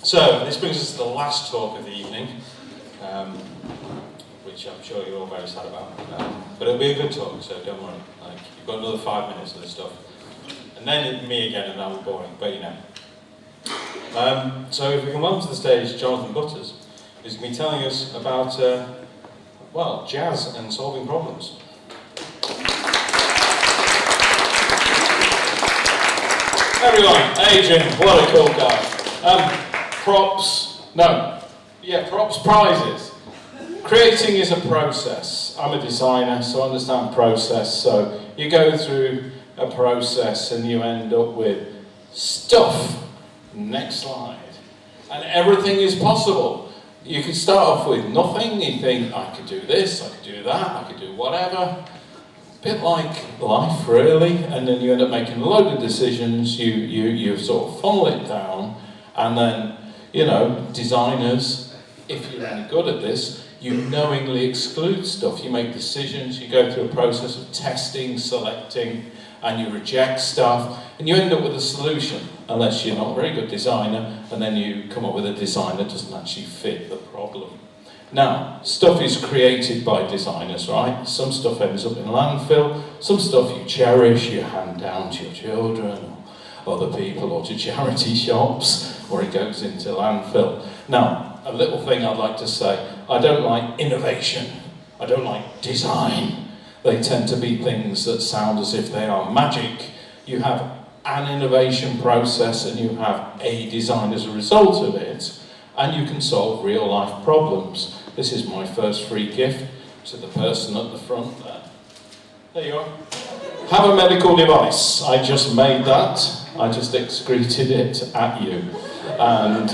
So, this brings us to the last talk of the evening, which I'm sure you're all very sad about. But it'll be a good talk, so don't worry. Like, you've got another 5 minutes of this stuff. And then it's me again, and I'll be boring, but you know. So if we can welcome to the stage Joanathan Butters, who's going to be telling us about, well, jazz and solving problems. Everyone, Adrian, what a cool guy. Props, prizes. Creating is a process. I'm a designer, so I understand process. So you go through a process and you end up with stuff. Next slide. And everything is possible. You could start off with nothing. You think, I could do this, I could do that, I could do whatever. A bit like life, really. And then you end up making a load of decisions. You sort of funnel it down. And then, you know, designers, if you're any good at this, you knowingly exclude stuff. You make decisions, you go through a process of testing, selecting, and you reject stuff, and you end up with a solution, unless you're not a very good designer, and then you come up with a design that doesn't actually fit the problem. Now, stuff is created by designers, right? Some stuff ends up in landfill, some stuff you cherish, you hand down to your children, or other people, or to charity shops, or it goes into landfill. Now, a little thing I'd like to say, I don't like innovation, I don't like design. They tend to be things that sound as if they are magic. You have an innovation process and you have a design as a result of it, and you can solve real life problems. This is my first free gift to the person at the front there. There you are. Have a medical device. I just made that. I just excreted it at you. And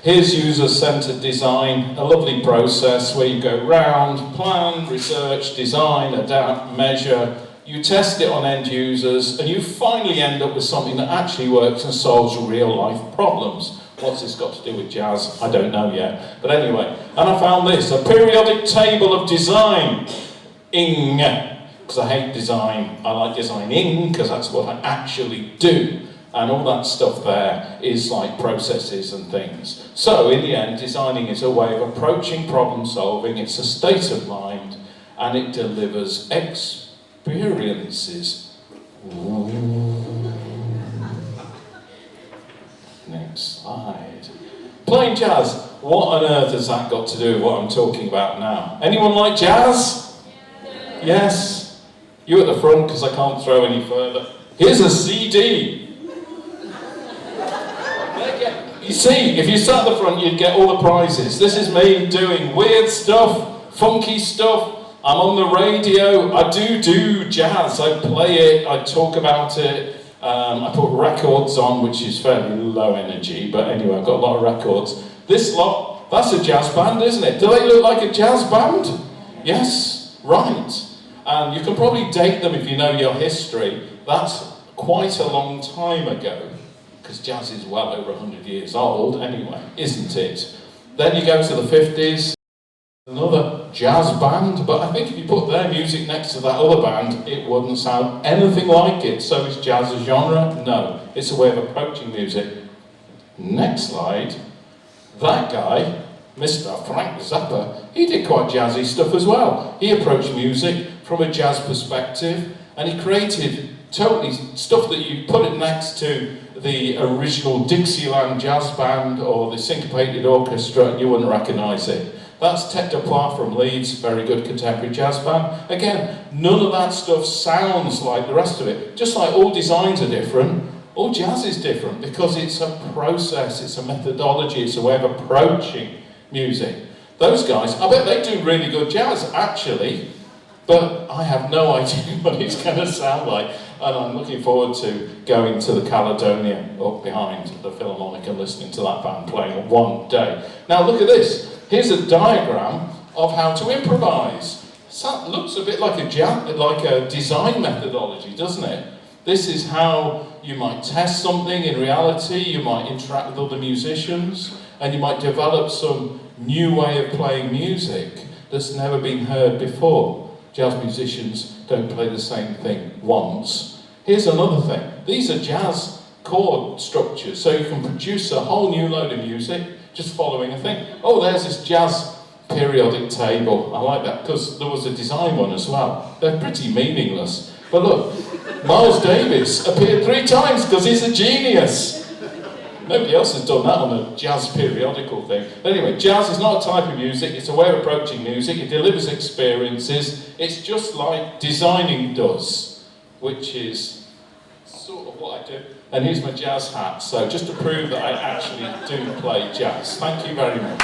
here's user-centered design, a lovely process where you go round, plan, research, design, adapt, measure, you test it on end users, and you finally end up with something that actually works and solves real-life problems. What's this got to do with jazz? I don't know yet. But anyway, and I found this, a periodic table of design. Ing, because I hate design. I like designing, because that's what I actually do. And all that stuff there is like processes and things. So in the end, designing is a way of approaching problem solving. It's a state of mind, and it delivers experiences. Ooh. Next slide. Playing jazz. What on earth has that got to do with what I'm talking about now? Anyone like jazz? Yes? You at the front, because I can't throw any further. Here's a CD. You see, if you sat at the front, you'd get all the prizes. This is me doing weird stuff, funky stuff. I'm on the radio. I do jazz. I play it. I talk about it. I put records on, which is fairly low energy. But anyway, I've got a lot of records. This lot, that's a jazz band, isn't it? Do they look like a jazz band? Yes, right. And you can probably date them if you know your history. That's quite a long time ago. Because jazz is well over 100 years old anyway, isn't it? Then you go to the 50s, another jazz band, but I think if you put their music next to that other band, it wouldn't sound anything like it. So is jazz a genre? No, it's a way of approaching music. Next slide. That guy, Mr. Frank Zapper, he did quite jazzy stuff as well. He approached music from a jazz perspective, and he created totally stuff that you put it next to the original Dixieland jazz band or the syncopated orchestra and you wouldn't recognise it. That's Tête de Poire from Leeds, very good contemporary jazz band. Again, none of that stuff sounds like the rest of it. Just like all designs are different, all jazz is different because it's a process, it's a methodology, it's a way of approaching music. Those guys, I bet they do really good jazz actually, but I have no idea what it's going to sound like. And I'm looking forward to going to the Caledonia up behind the Philharmonic and listening to that band playing one day. Now look at this. Here's a diagram of how to improvise. That looks a bit like a design methodology, doesn't it? This is how you might test something in reality, you might interact with other musicians, and you might develop some new way of playing music that's never been heard before. Jazz musicians don't play the same thing once. Here's another thing. These are jazz chord structures, so you can produce a whole new load of music just following a thing. Oh, there's this jazz periodic table. I like that, because there was a design one as well. They're pretty meaningless. But look, Miles Davis appeared 3 times because he's a genius. Nobody else has done that on a jazz periodical thing. But anyway, jazz is not a type of music, it's a way of approaching music, it delivers experiences. It's just like designing does, which is sort of what I do. And here's my jazz hat, so just to prove that I actually do play jazz. Thank you very much.